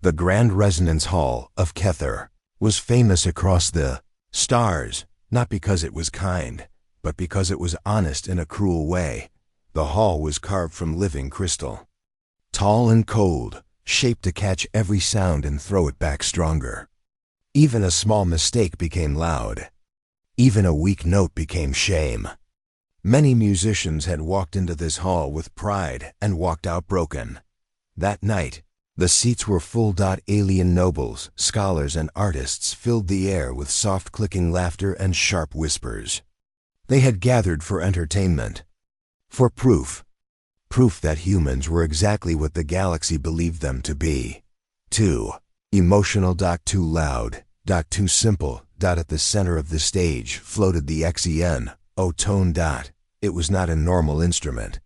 The Grand Resonance Hall of Kether was famous across the stars, not because it was kind, but because it was honest in a cruel way. The hall was carved from living crystal. Tall and cold, shaped to catch every sound and throw it back stronger. Even a small mistake became loud. Even a weak note became shame. Many musicians had walked into this hall with pride and walked out broken. That night, the seats were full. Alien nobles, scholars, and artists filled the air with soft clicking laughter and sharp whispers. They had gathered for entertainment. For proof. Proof that humans were exactly what the galaxy believed them to be. Too emotional. Too loud. Too simple. At the center of the stage floated the Xenotone. It was not a normal instrument.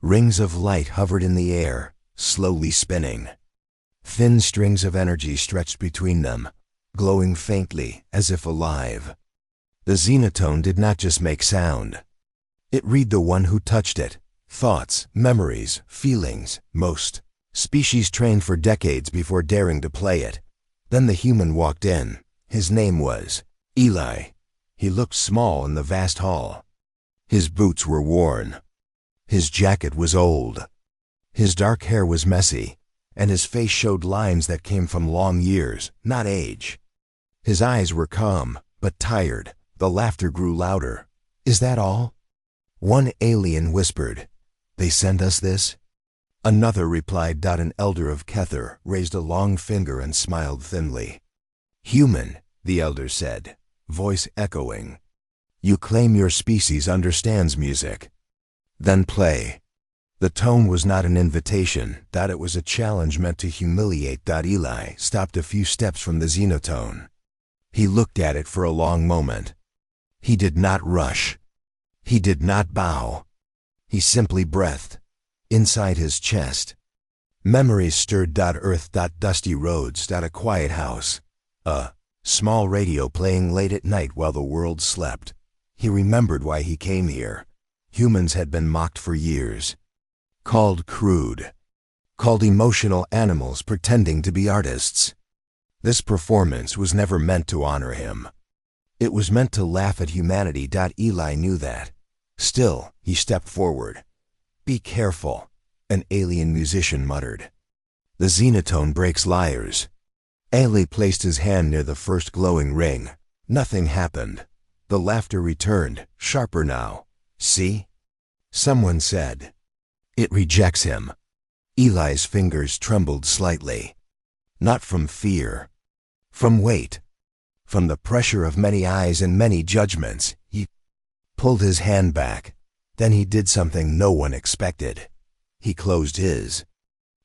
Rings of light hovered in the air, slowly spinning. Thin strings of energy stretched between them, glowing faintly as if alive. The Xenotone did not just make sound. It read the one who touched it. Thoughts, memories, feelings. Most species trained for decades before daring to play it. Then the human walked in. His name was Eli. He looked small in the vast hall. His boots were worn. His jacket was old. His dark hair was messy, and his face showed lines that came from long years, not age. His eyes were calm, but tired. The laughter grew louder. "Is that all?" One alien whispered. "They sent us this?" Another replied. An elder of Kether raised a long finger and smiled thinly. "Human," the elder said, voice echoing. "You claim your species understands music. Then play." The tone was not an invitation. It was a challenge meant to humiliate. Eli stopped a few steps from the Xenotone. He looked at it for a long moment. He did not rush. He did not bow. He simply breathed. Inside his chest, memories stirred. Earth. Dusty roads. A quiet house. A small radio playing late at night while the world slept. He remembered why he came here. Humans had been mocked for years. Called crude. Called emotional animals pretending to be artists. This performance was never meant to honor him. It was meant to laugh at humanity. Eli knew that. Still, he stepped forward. "Be careful," an alien musician muttered. "The Xenotone breaks liars." Eli placed his hand near the first glowing ring. Nothing happened. The laughter returned, sharper now. "See?" someone said. "It rejects him." Eli's fingers trembled slightly. Not from fear. From weight. From the pressure of many eyes and many judgments. He pulled his hand back. Then he did something no one expected. He closed his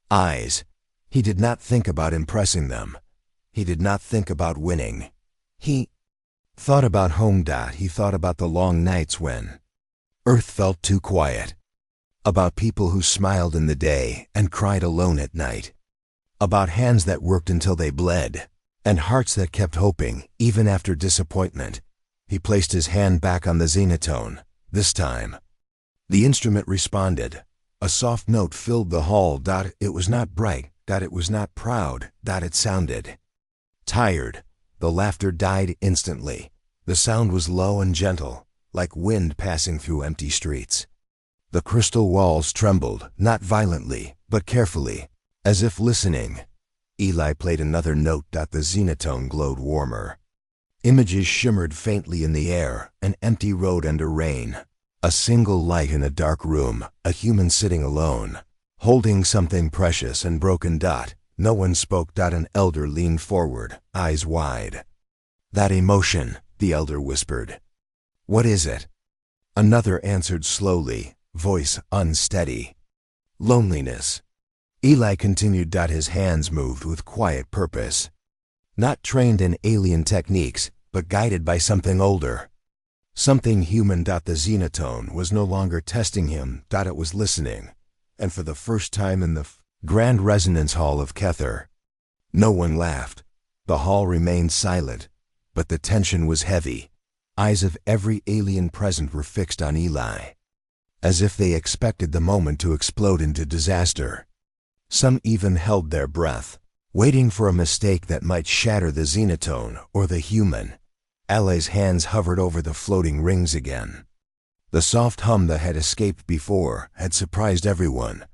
eyes. He did not think about impressing them. He did not think about winning. He thought about home. He thought about the long nights when Earth felt too quiet. About people who smiled in the day and cried alone at night. About hands that worked until they bled, and hearts that kept hoping even after disappointment. He placed his hand back on the Xenotone. This time, the instrument responded. A soft note filled the hall. It was not bright. It was not proud. It sounded tired. The laughter died instantly. The sound was low and gentle, like wind passing through empty streets. The crystal walls trembled, not violently, but carefully, as if listening. Eli played another note. The Xenotone glowed warmer. Images shimmered faintly in the air, an empty road under rain. A single light in a dark room, a human sitting alone, holding something precious and broken. No one spoke. An elder leaned forward, eyes wide. "That emotion," the elder whispered. "What is it?" Another answered slowly, voice unsteady. "Loneliness." Eli continued. His hands moved with quiet purpose. Not trained in alien techniques, but guided by something older. Something human. The Xenotone was no longer testing him. It was listening. And for the first time in the Grand Resonance Hall of Kether, no one laughed. The hall remained silent, but the tension was heavy. Eyes of every alien present were fixed on Eli, as if they expected the moment to explode into disaster. Some even held their breath. waiting for a mistake that might shatter the Xenotone or the human. Ali's hands hovered over the floating rings again. The soft hum that had escaped before had surprised everyone,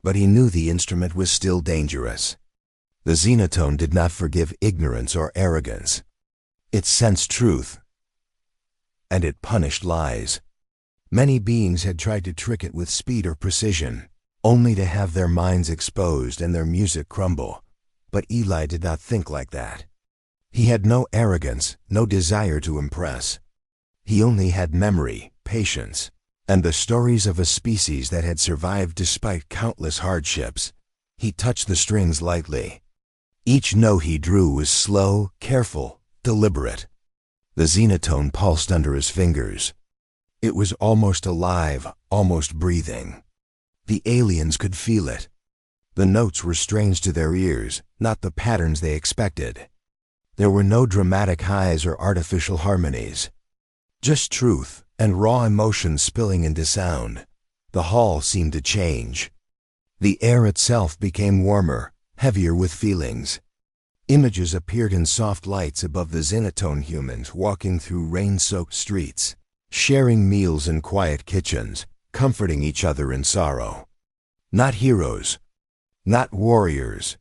but he knew the instrument was still dangerous. The Xenotone did not forgive ignorance or arrogance. It sensed truth, and it punished lies. Many beings had tried to trick it with speed or precision, only to have their minds exposed and their music crumble. But Eli did not think like that. He had no arrogance, no desire to impress. He only had memory, patience, and the stories of a species that had survived despite countless hardships. He touched the strings lightly. Each note he drew was slow, careful, deliberate. The Xenotone pulsed under his fingers. It was almost alive, almost breathing. The aliens could feel it. The notes were strange to their ears, not the patterns they expected. There were no dramatic highs or artificial harmonies. Just truth and raw emotion spilling into sound. The hall seemed to change. The air itself became warmer, heavier with feelings. Images appeared in soft lights above the Xenotone humans walking through rain-soaked streets, sharing meals in quiet kitchens, comforting each other in sorrow. Not heroes, not warriors,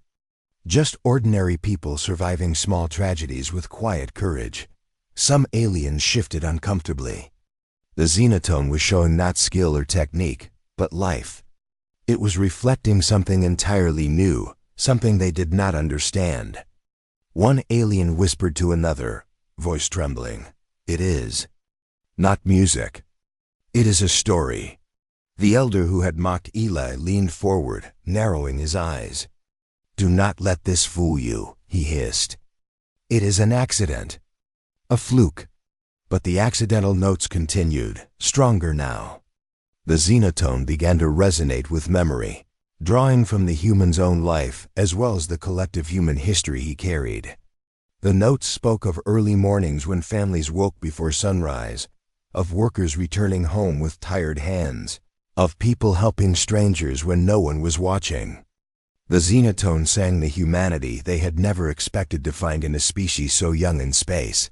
just ordinary people surviving small tragedies with quiet courage. Some aliens shifted uncomfortably. The Xenotone was showing not skill or technique, but life. It was reflecting something entirely new, something they did not understand. One alien whispered to another, voice trembling, "It is not music. It is a story." The elder who had mocked Eli leaned forward, narrowing his eyes. "Do not let this fool you," he hissed. "It is an accident. A fluke." But the accidental notes continued, stronger now. The Xenotone began to resonate with memory, drawing from the human's own life as well as the collective human history he carried. The notes spoke of early mornings when families woke before sunrise, of workers returning home with tired hands, of people helping strangers when no one was watching. The Xenotone sang the humanity they had never expected to find in a species so young in space.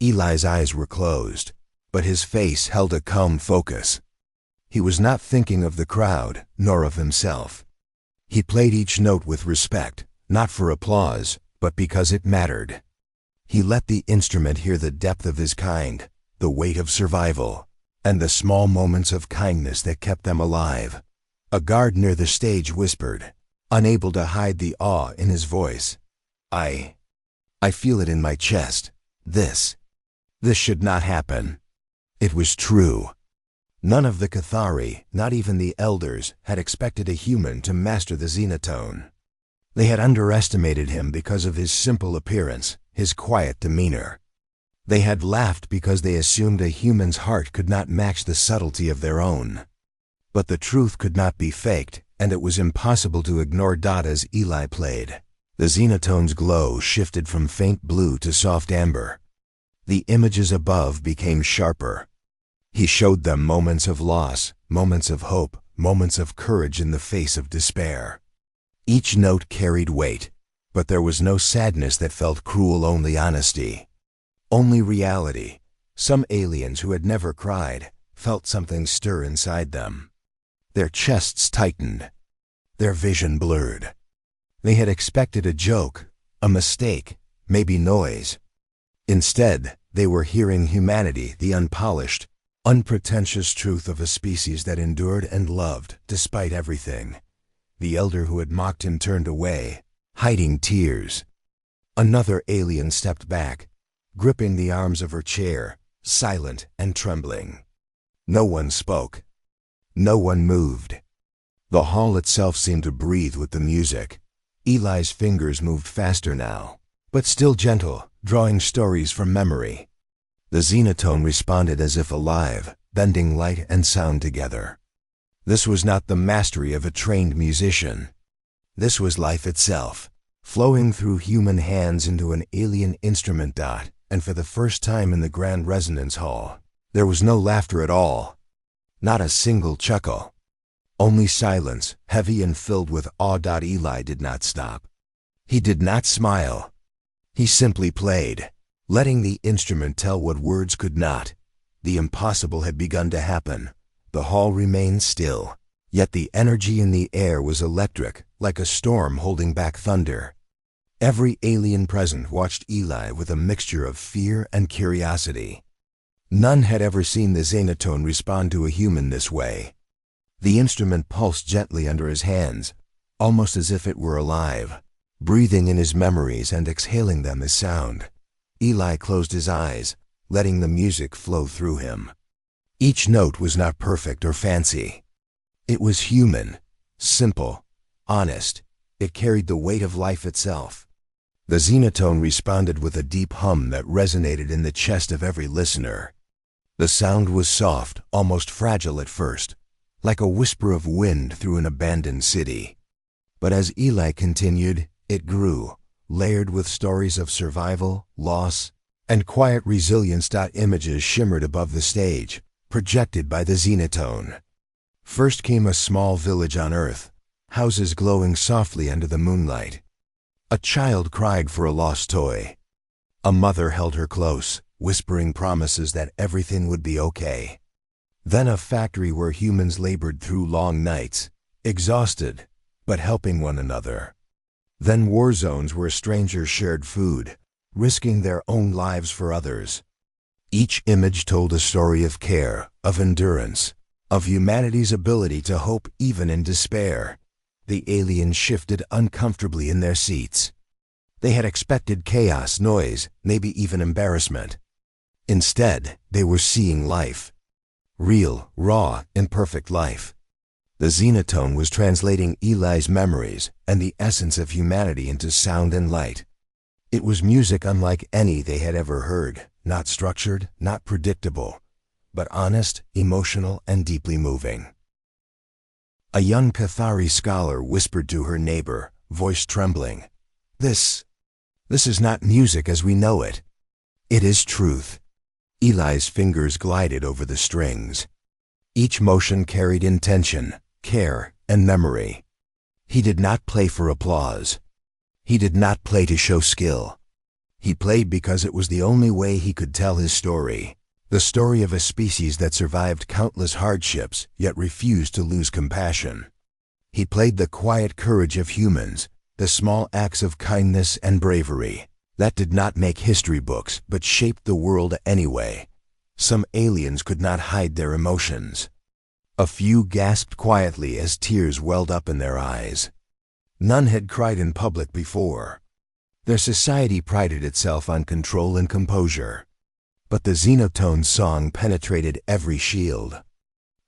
Eli's eyes were closed, but his face held a calm focus. He was not thinking of the crowd, nor of himself. He played each note with respect, not for applause, but because it mattered. He let the instrument hear the depth of his kind, the weight of survival, and the small moments of kindness that kept them alive. A guard near the stage whispered, unable to hide the awe in his voice, I feel it in my chest. This should not happen." It was true. None of the Cathari, not even the elders, had expected a human to master the Xenotone. They had underestimated him because of his simple appearance, his quiet demeanor. They had laughed because they assumed a human's heart could not match the subtlety of their own. But the truth could not be faked, and it was impossible to ignore Dot as Eli played. The Xenotone's glow shifted from faint blue to soft amber. The images above became sharper. He showed them moments of loss, moments of hope, moments of courage in the face of despair. Each note carried weight, but there was no sadness that felt cruel, only honesty. Only reality. Some aliens who had never cried felt something stir inside them. Their chests tightened. Their vision blurred. They had expected a joke, a mistake, maybe noise. Instead, they were hearing humanity, the unpolished, unpretentious truth of a species that endured and loved despite everything. The elder who had mocked him turned away, hiding tears. Another alien stepped back, gripping the arms of her chair, silent and trembling. No one spoke. No one moved. The hall itself seemed to breathe with the music. Eli's fingers moved faster now, but still gentle, drawing stories from memory. The Xenotone responded as if alive, bending light and sound together. This was not the mastery of a trained musician. This was life itself, flowing through human hands into an alien instrument. Dot, and for the first time in the Grand Resonance Hall, there was no laughter at all. Not a single chuckle. Only silence, heavy and filled with awe. Eli did not stop. He did not smile. He simply played, letting the instrument tell what words could not. The impossible had begun to happen. The hall remained still, yet the energy in the air was electric, like a storm holding back thunder. Every alien present watched Eli with a mixture of fear and curiosity. None had ever seen the Xenotone respond to a human this way. The instrument pulsed gently under his hands, almost as if it were alive, breathing in his memories and exhaling them as sound. Eli closed his eyes, letting the music flow through him. Each note was not perfect or fancy. It was human, simple, honest. It carried the weight of life itself. The Xenotone responded with a deep hum that resonated in the chest of every listener. The sound was soft, almost fragile at first, like a whisper of wind through an abandoned city. But as Eli continued, it grew, layered with stories of survival, loss, and quiet resilience. Images shimmered above the stage, projected by the Xenotone. First came a small village on Earth, houses glowing softly under the moonlight. A child cried for a lost toy. A mother held her close, whispering promises that everything would be okay. Then a factory where humans labored through long nights, exhausted, but helping one another. Then war zones where strangers shared food, risking their own lives for others. Each image told a story of care, of endurance, of humanity's ability to hope even in despair. The aliens shifted uncomfortably in their seats. They had expected chaos, noise, maybe even embarrassment. Instead, they were seeing life. Real, raw, imperfect life. The Xenotone was translating Eli's memories and the essence of humanity into sound and light. It was music unlike any they had ever heard, not structured, not predictable, but honest, emotional, and deeply moving. A young Cathari scholar whispered to her neighbor, voice trembling, This is not music as we know it. It is truth." Eli's fingers glided over the strings. Each motion carried intention, care, and memory. He did not play for applause. He did not play to show skill. He played because it was the only way he could tell his story. The story of a species that survived countless hardships, yet refused to lose compassion. He played the quiet courage of humans, the small acts of kindness and bravery, that did not make history books, but shaped the world anyway. Some aliens could not hide their emotions. A few gasped quietly as tears welled up in their eyes. None had cried in public before. Their society prided itself on control and composure. But the Xenotone song penetrated every shield.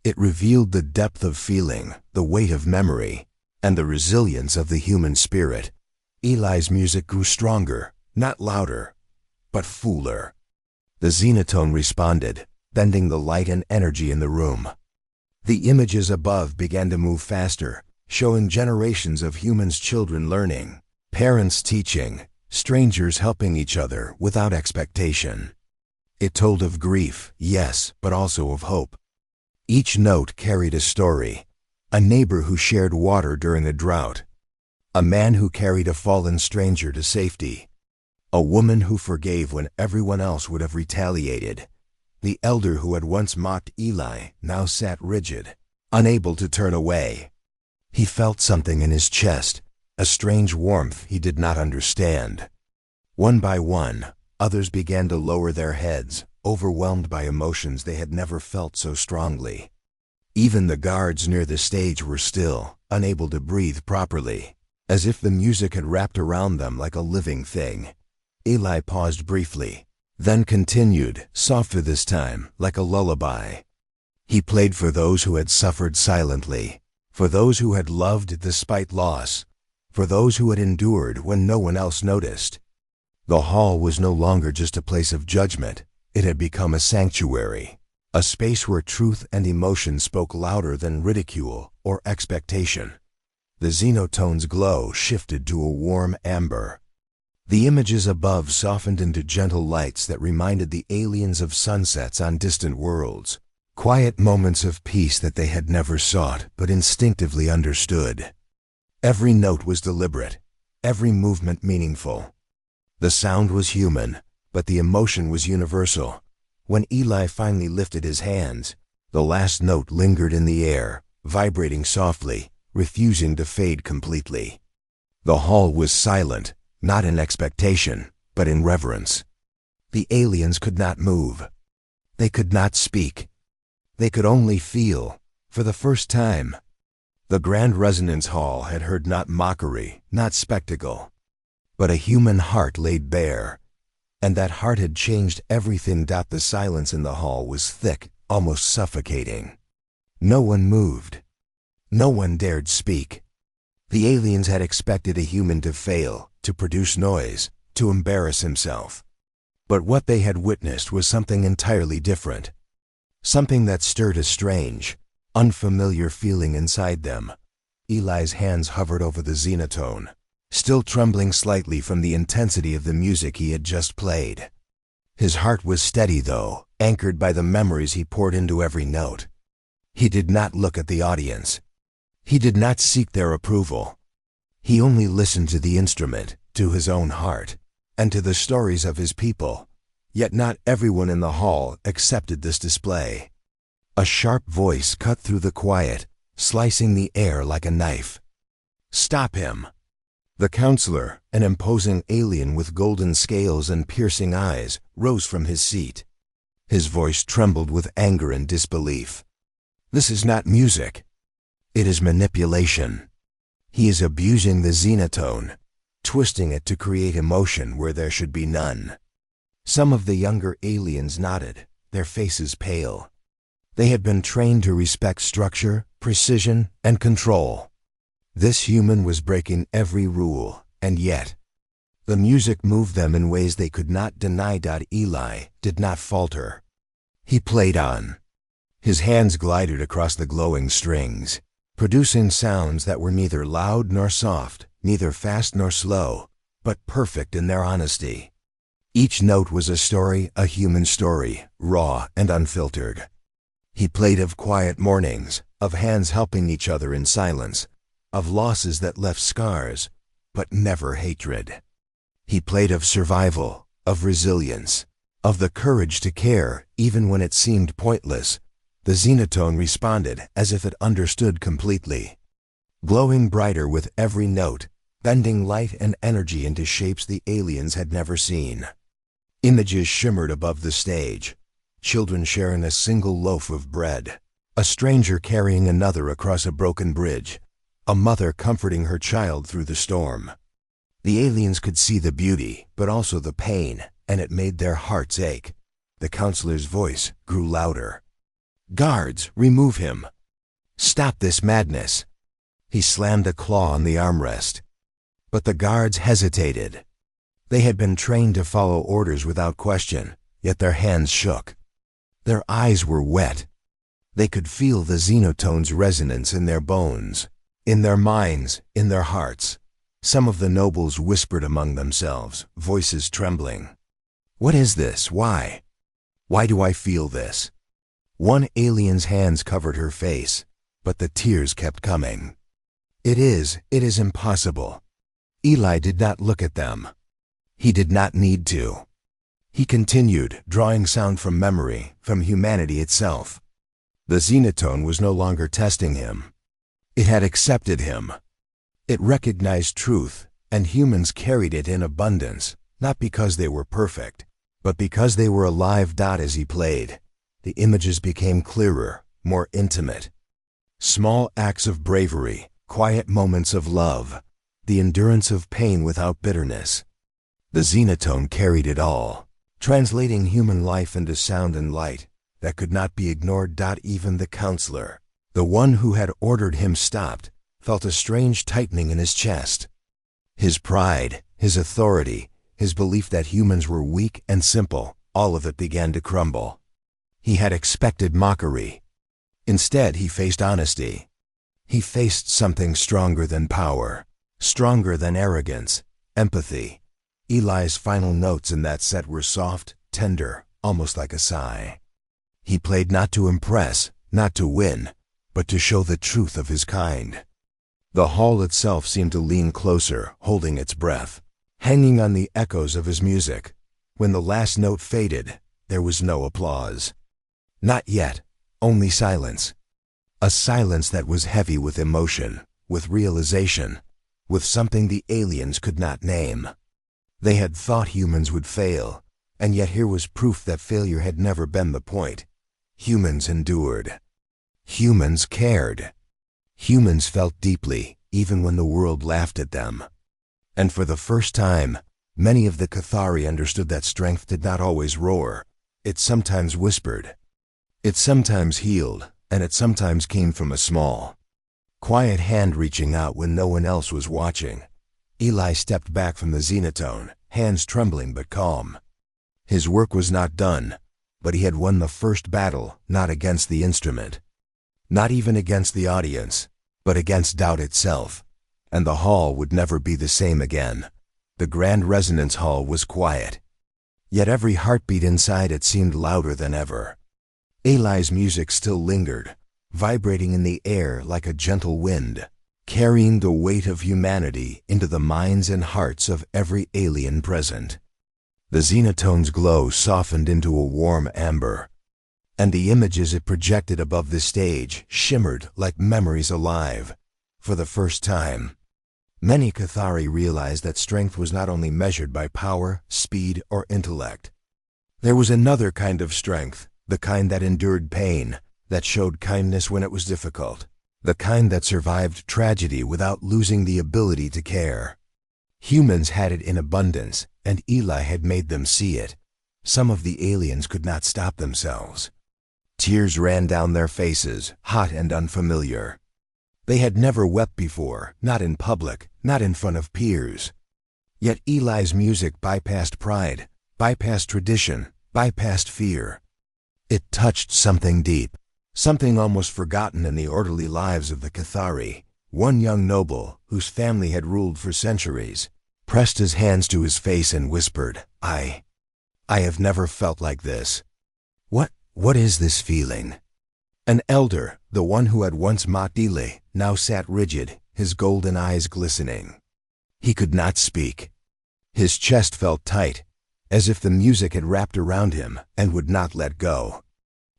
It revealed the depth of feeling, the weight of memory, and the resilience of the human spirit. Eli's music grew stronger, not louder, but fuller. The Xenotone responded, bending the light and energy in the room. The images above began to move faster, showing generations of humans' children learning, parents teaching, strangers helping each other without expectation. It told of grief, yes, but also of hope. Each note carried a story. A neighbor who shared water during a drought. A man who carried a fallen stranger to safety. A woman who forgave when everyone else would have retaliated. The elder who had once mocked Eli now sat rigid, unable to turn away. He felt something in his chest, a strange warmth he did not understand. One by one, others began to lower their heads, overwhelmed by emotions they had never felt so strongly. Even the guards near the stage were still, unable to breathe properly, as if the music had wrapped around them like a living thing. Eli paused briefly, then continued, softer this time, like a lullaby. He played for those who had suffered silently, for those who had loved despite loss, for those who had endured when no one else noticed. The hall was no longer just a place of judgment. It had become a sanctuary, a space where truth and emotion spoke louder than ridicule or expectation. The Xenotone's glow shifted to a warm amber. The images above softened into gentle lights that reminded the aliens of sunsets on distant worlds, quiet moments of peace that they had never sought but instinctively understood. Every note was deliberate. every movement meaningful. The sound was human, but the emotion was universal. When Eli finally lifted his hands, the last note lingered in the air, vibrating softly, refusing to fade completely. The hall was silent, not in expectation, but in reverence. The aliens could not move. They could not speak. They could only feel, for the first time. The Grand Resonance Hall had heard not mockery, not spectacle, but a human heart laid bare. And that heart had changed everything. The silence in the hall was thick, almost suffocating. No one moved. No one dared speak. The aliens had expected a human to fail, to produce noise, to embarrass himself. But what they had witnessed was something entirely different. Something that stirred a strange, unfamiliar feeling inside them. Eli's hands hovered over the Xenotone, still trembling slightly from the intensity of the music he had just played. His heart was steady, though, anchored by the memories he poured into every note. He did not look at the audience. He did not seek their approval. He only listened to the instrument, to his own heart, and to the stories of his people. Yet not everyone in the hall accepted this display. A sharp voice cut through the quiet, slicing the air like a knife. "Stop him!" The counselor, an imposing alien with golden scales and piercing eyes, rose from his seat. His voice trembled with anger and disbelief. "This is not music. It is manipulation. He is abusing the Xenotone, twisting it to create emotion where there should be none." Some of the younger aliens nodded, their faces pale. They had been trained to respect structure, precision, and control. This human was breaking every rule, and yet, the music moved them in ways they could not deny. Eli did not falter. He played on. His hands glided across the glowing strings, producing sounds that were neither loud nor soft, neither fast nor slow, but perfect in their honesty. Each note was a story, a human story, raw and unfiltered. He played of quiet mornings, of hands helping each other in silence, of losses that left scars, but never hatred. He played of survival, of resilience, of the courage to care even when it seemed pointless. The Xenotone responded as if it understood completely, glowing brighter with every note, bending light and energy into shapes the aliens had never seen. Images shimmered above the stage, children sharing a single loaf of bread, a stranger carrying another across a broken bridge, a mother comforting her child through the storm. The aliens could see the beauty, but also the pain, and it made their hearts ache. The counselor's voice grew louder. "Guards, remove him. Stop this madness." He slammed a claw on the armrest. But the guards hesitated. They had been trained to follow orders without question, yet their hands shook. Their eyes were wet. They could feel the Xenotone's resonance in their bones, in their minds, in their hearts. Some of the nobles whispered among themselves, voices trembling. "What is this? Why? Why do I feel this?" One alien's hands covered her face, but the tears kept coming. It is impossible." Eli did not look at them. He did not need to. He continued, drawing sound from memory, from humanity itself. The Xenotone was no longer testing him. It had accepted him. It recognized truth, and humans carried it in abundance, not because they were perfect, but because they were alive. As he played, the images became clearer, more intimate. Small acts of bravery, quiet moments of love, the endurance of pain without bitterness. The Xenotone carried it all, translating human life into sound and light that could not be ignored. Even the counselor, the one who had ordered him stopped, felt a strange tightening in his chest. His pride, his authority, his belief that humans were weak and simple, all of it began to crumble. He had expected mockery. Instead, he faced honesty. He faced something stronger than power, stronger than arrogance, empathy. Eli's final notes in that set were soft, tender, almost like a sigh. He played not to impress, not to win, but to show the truth of his kind. The hall itself seemed to lean closer, holding its breath, hanging on the echoes of his music. When the last note faded, there was no applause. Not yet, only silence. A silence that was heavy with emotion, with realization, with something the aliens could not name. They had thought humans would fail, and yet here was proof that failure had never been the point. Humans endured. Humans cared. Humans felt deeply, even when the world laughed at them. And for the first time, many of the Cathari understood that strength did not always roar. It sometimes whispered. It sometimes healed, and it sometimes came from a small, quiet hand reaching out when no one else was watching. Eli stepped back from the Xenotone, hands trembling but calm. His work was not done, but he had won the first battle, not against the instrument, not even against the audience, but against doubt itself. And the hall would never be the same again. The grand resonance hall was quiet, yet every heartbeat inside it seemed louder than ever. Eli's music still lingered, vibrating in the air like a gentle wind, carrying the weight of humanity into the minds and hearts of every alien present. The Xenotone's glow softened into a warm amber, and the images it projected above the stage shimmered like memories alive. For the first time, many Cathari realized that strength was not only measured by power, speed, or intellect. There was another kind of strength, the kind that endured pain, that showed kindness when it was difficult, the kind that survived tragedy without losing the ability to care. Humans had it in abundance, and Eli had made them see it. Some of the aliens could not stop themselves. Tears ran down their faces, hot and unfamiliar. They had never wept before, not in public, not in front of peers. Yet Eli's music bypassed pride, bypassed tradition, bypassed fear. It touched something deep, something almost forgotten in the orderly lives of the Cathari. One young noble, whose family had ruled for centuries, pressed his hands to his face and whispered, I have never felt like this. What is this feeling? An elder, the one who had once mocked Eli, now sat rigid, his golden eyes glistening. He could not speak. His chest felt tight, as if the music had wrapped around him and would not let go.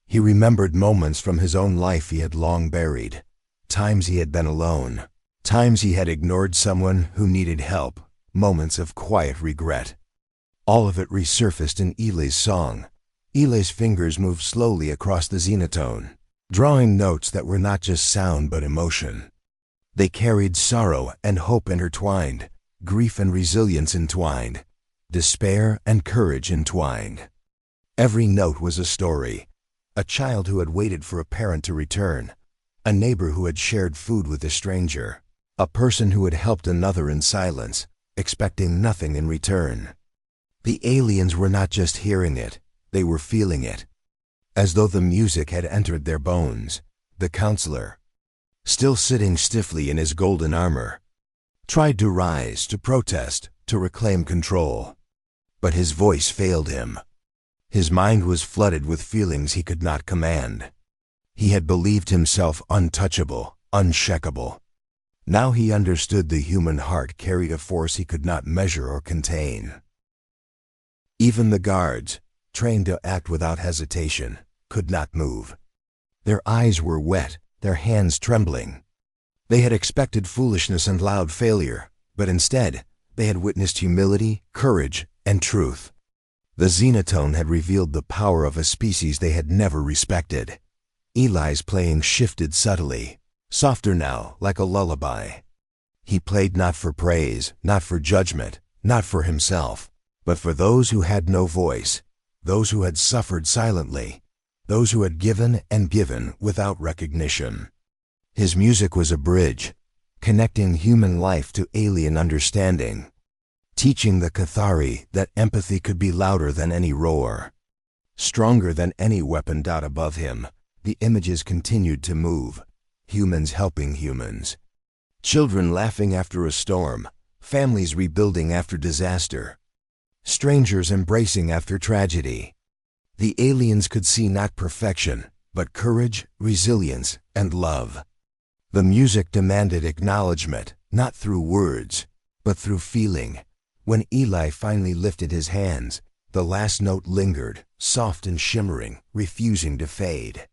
He remembered moments from his own life he had long buried, times he had been alone, times he had ignored someone who needed help, moments of quiet regret. All of it resurfaced in Eli's song. Eli's fingers moved slowly across the Xenotone, drawing notes that were not just sound but emotion. They carried sorrow and hope intertwined, grief and resilience entwined, despair and courage entwined. Every note was a story. A child who had waited for a parent to return, a neighbor who had shared food with a stranger, a person who had helped another in silence, expecting nothing in return. The aliens were not just hearing it, they were feeling it. As though the music had entered their bones, the counselor, still sitting stiffly in his golden armor, tried to rise, to protest, to reclaim control. But his voice failed him. His mind was flooded with feelings he could not command. He had believed himself untouchable, unshakable. Now he understood the human heart carried a force he could not measure or contain. Even the guards, trained to act without hesitation, could not move. Their eyes were wet, their hands trembling. They had expected foolishness and loud failure, but instead, they had witnessed humility, courage, and truth. The Xenotone had revealed the power of a species they had never respected. Eli's playing shifted subtly, softer now, like a lullaby. He played not for praise, not for judgment, not for himself, but for those who had no voice, those who had suffered silently, those who had given and given without recognition. His music was a bridge, connecting human life to alien understanding, teaching the Cathari that empathy could be louder than any roar, stronger than any weapon out above him. The images continued to move, humans helping humans, children laughing after a storm, families rebuilding after disaster, strangers embracing after tragedy. The aliens could see not perfection, but courage, resilience, and love. The music demanded acknowledgement, not through words, but through feeling. When Eli finally lifted his hands, the last note lingered, soft and shimmering, refusing to fade.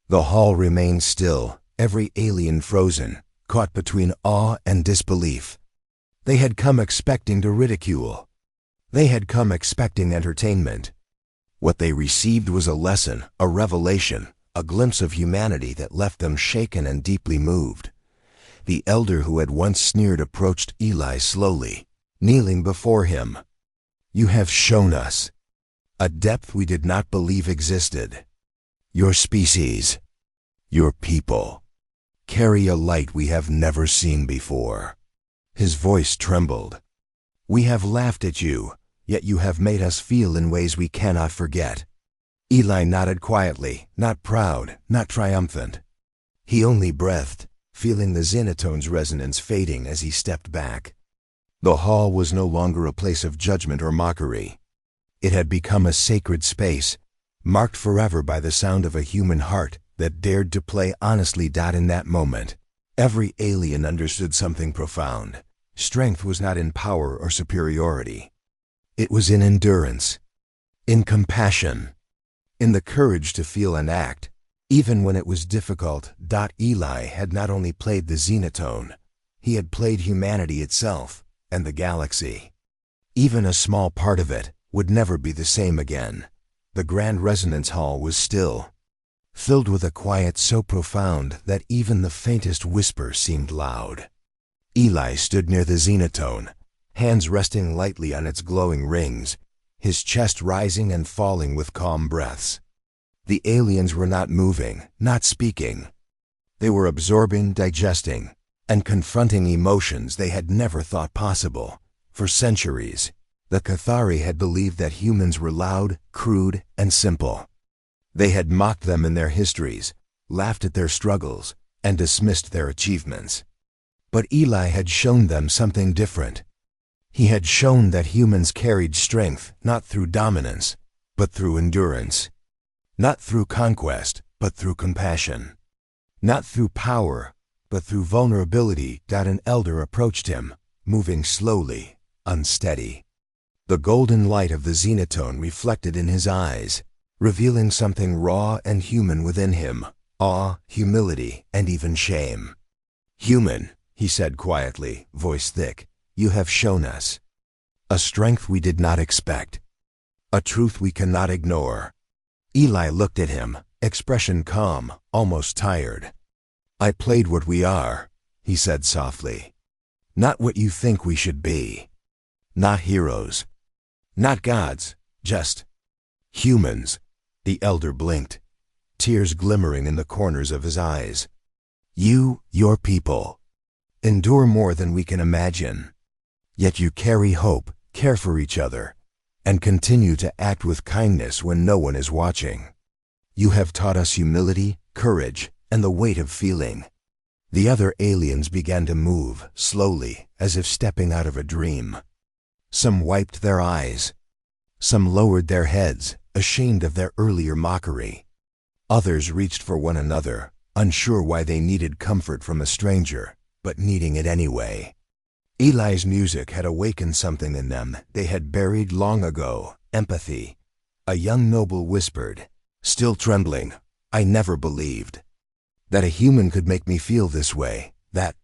The hall remained still, every alien frozen, caught between awe and disbelief. They had come expecting to ridicule. They had come expecting entertainment. What they received was a lesson, a revelation, a glimpse of humanity that left them shaken and deeply moved. The elder who had once sneered approached Eli slowly, kneeling before him. "You have shown us a depth we did not believe existed. Your species, your people, carry a light we have never seen before." His voice trembled. "We have laughed at you, yet you have made us feel in ways we cannot forget." Eli nodded quietly, not proud, not triumphant. He only breathed, feeling the Xenotone's resonance fading as he stepped back. The hall was no longer a place of judgment or mockery. It had become a sacred space, marked forever by the sound of a human heart that dared to play honestly. In that moment, every alien understood something profound. Strength was not in power or superiority. It was in endurance, in compassion, in the courage to feel and act, even when it was difficult. Eli had not only played the Xenotone, he had played humanity itself and the galaxy. Even a small part of it would never be the same again. The Grand Resonance Hall was still, filled with a quiet so profound that even the faintest whisper seemed loud. Eli stood near the Xenotone, hands resting lightly on its glowing rings, his chest rising and falling with calm breaths. The aliens were not moving, not speaking. They were absorbing, digesting, and confronting emotions they had never thought possible. For centuries, the Cathari had believed that humans were loud, crude, and simple. They had mocked them in their histories, laughed at their struggles, and dismissed their achievements. But Eli had shown them something different. He had shown that humans carried strength not through dominance, but through endurance. Not through conquest, but through compassion. Not through power, but through vulnerability. An elder approached him, moving slowly, unsteady. The golden light of the Xenotone reflected in his eyes, revealing something raw and human within him: awe, humility, and even shame. "Human," he said quietly, voice thick, "you have shown us a strength we did not expect, a truth we cannot ignore." Eli looked at him, expression calm, almost tired. "I played what we are," he said softly. "Not what you think we should be. Not heroes. Not gods. Just humans." The elder blinked, tears glimmering in the corners of his eyes. Your people, endure more than we can imagine. Yet you carry hope, care for each other, and continue to act with kindness when no one is watching. You have taught us humility, courage, and the weight of feeling." The other aliens began to move, slowly, as if stepping out of a dream. Some wiped their eyes. Some lowered their heads, ashamed of their earlier mockery. Others reached for one another, unsure why they needed comfort from a stranger, but needing it anyway. Eli's music had awakened something in them they had buried long ago: empathy. A young noble whispered, still trembling, "I never believed that a human could make me feel this way, that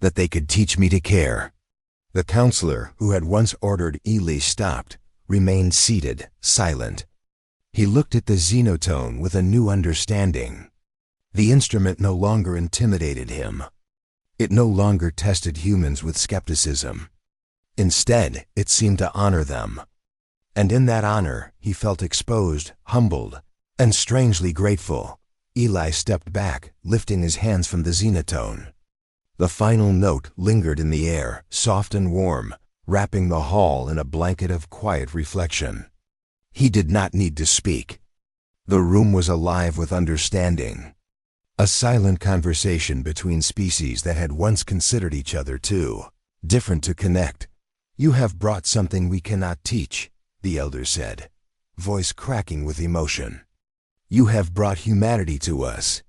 they could teach me to care." The counselor, who had once ordered Eli stopped, remained seated, silent. He looked at the Xenotone with a new understanding. The instrument no longer intimidated him. It no longer tested humans with skepticism. Instead, it seemed to honor them. And in that honor, he felt exposed, humbled, and strangely grateful. Eli stepped back, lifting his hands from the Xenotone. The final note lingered in the air, soft and warm, wrapping the hall in a blanket of quiet reflection. He did not need to speak. The room was alive with understanding. A silent conversation between species that had once considered each other too different to connect. "You have brought something we cannot teach," the elder said, voice cracking with emotion. "You have brought humanity to us.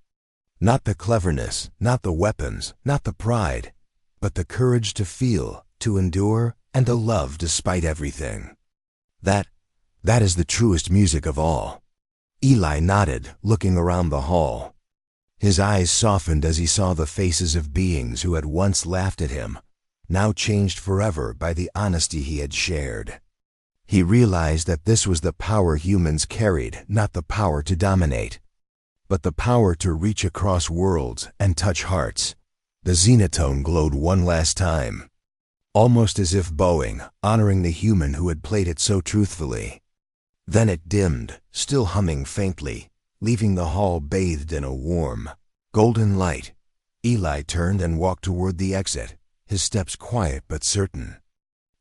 Not the cleverness, not the weapons, not the pride, but the courage to feel, to endure, and to love despite everything. That is the truest music of all. Eli nodded, looking around the hall. His eyes softened as he saw the faces of beings who had once laughed at him, now changed forever by the honesty he had shared. He realized that this was the power humans carried, not the power to dominate, but the power to reach across worlds and touch hearts. The Xenotone glowed one last time, almost as if bowing, honoring the human who had played it so truthfully. Then it dimmed, still humming faintly, leaving the hall bathed in a warm, golden light. Eli turned and walked toward the exit, his steps quiet but certain.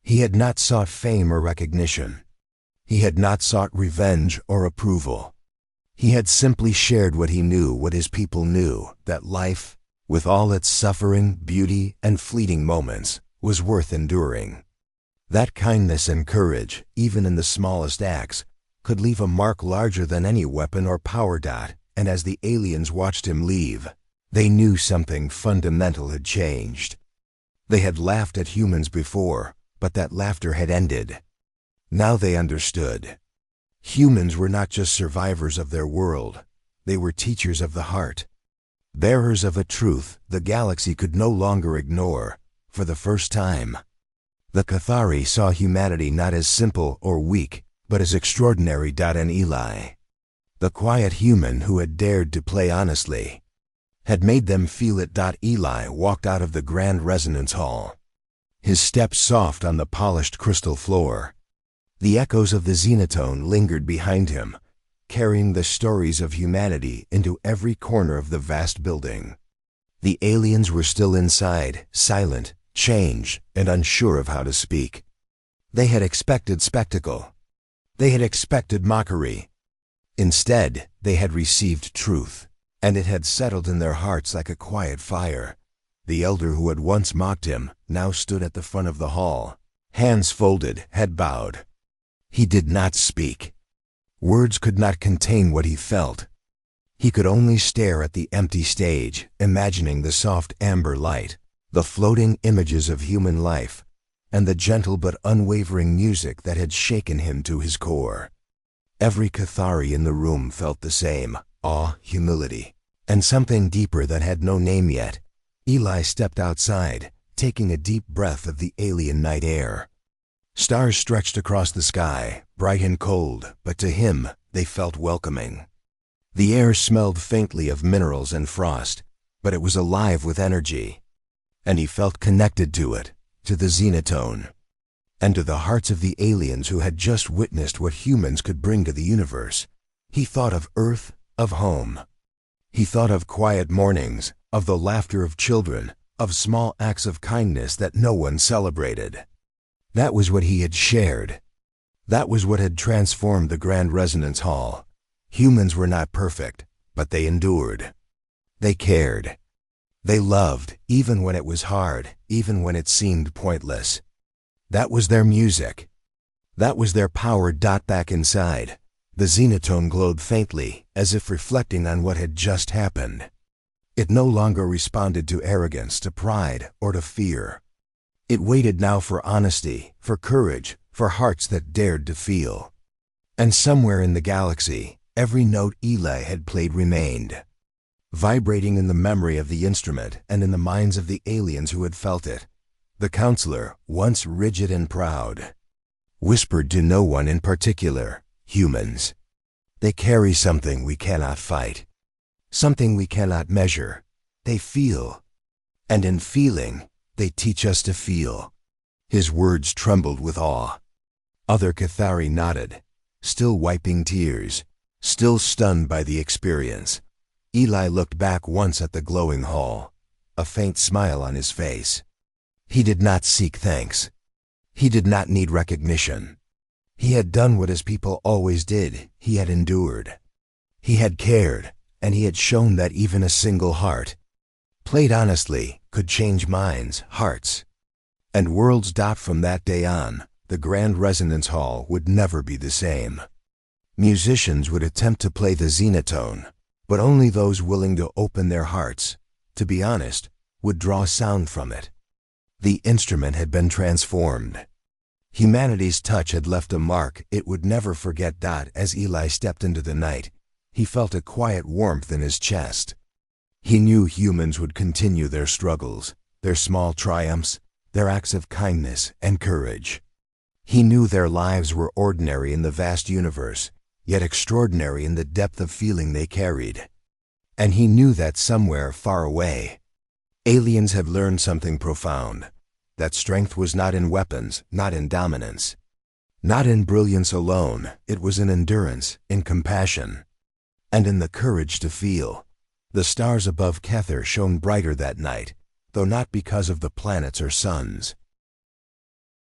He had not sought fame or recognition. He had not sought revenge or approval. He had simply shared what he knew, what his people knew, that life, with all its suffering, beauty, and fleeting moments, was worth enduring. That kindness and courage, even in the smallest acts, could leave a mark larger than any weapon or power dot, and as the aliens watched him leave, they knew something fundamental had changed. They had laughed at humans before, but that laughter had ended. Now they understood. Humans were not just survivors of their world, they were teachers of the heart. Bearers of a truth the galaxy could no longer ignore. For the first time, the Cathari saw humanity not as simple or weak, but as extraordinary. And Eli, the quiet human who had dared to play honestly, had made them feel it. Eli walked out of the grand resonance hall, his steps soft on the polished crystal floor. The echoes of the Xenotone lingered behind him, carrying the stories of humanity into every corner of the vast building. The aliens were still inside, silent, changed, and unsure of how to speak. They had expected spectacle. They had expected mockery. Instead, they had received truth, and it had settled in their hearts like a quiet fire. The elder who had once mocked him now stood at the front of the hall, hands folded, head bowed. He did not speak. Words could not contain what he felt. He could only stare at the empty stage, imagining the soft amber light, the floating images of human life, and the gentle but unwavering music that had shaken him to his core. Every Cathari in the room felt the same awe, humility, and something deeper that had no name yet. Eli stepped outside, taking a deep breath of the alien night air. Stars stretched across the sky, bright and cold, but to him they felt welcoming. The air smelled faintly of minerals and frost, but it was alive with energy, and he felt connected to it, to the Xenotone, and to the hearts of the aliens who had just witnessed what humans could bring to the universe. He thought of Earth, of home. He thought of quiet mornings, of the laughter of children, of small acts of kindness that no one celebrated. That was what he had shared. That was what had transformed the Grand Resonance Hall. Humans were not perfect, but they endured. They cared. They loved, even when it was hard, even when it seemed pointless. That was their music. That was their power. Back inside, the Xenotone glowed faintly, as if reflecting on what had just happened. It no longer responded to arrogance, to pride, or to fear. It waited now for honesty, for courage, for hearts that dared to feel. And somewhere in the galaxy, every note Eli had played remained, vibrating in the memory of the instrument and in the minds of the aliens who had felt it. The counselor, once rigid and proud, whispered to no one in particular, "Humans. They carry something we cannot fight, something we cannot measure. They feel, and in feeling, they teach us to feel." His words trembled with awe. Other Cathari nodded, still wiping tears, still stunned by the experience. Eli looked back once at the glowing hall, a faint smile on his face. He did not seek thanks. He did not need recognition. He had done what his people always did. He had endured. He had cared, and he had shown that even a single heart, played honestly, could change minds, hearts, and worlds. From that day on, the Grand Resonance Hall would never be the same. Musicians would attempt to play the Xenotone, But only those willing to open their hearts, to be honest, would draw sound from it. The instrument had been transformed. Humanity's touch had left a mark it would never forget. As Eli stepped into the night, he felt a quiet warmth in his chest. He knew humans would continue their struggles, their small triumphs, their acts of kindness and courage. He knew their lives were ordinary in the vast universe, yet extraordinary in the depth of feeling they carried. And he knew that somewhere far away, aliens had learned something profound. That strength was not in weapons, not in dominance, not in brilliance alone. It was in endurance, in compassion, and in the courage to feel. The stars above Kether shone brighter that night, though not because of the planets or suns.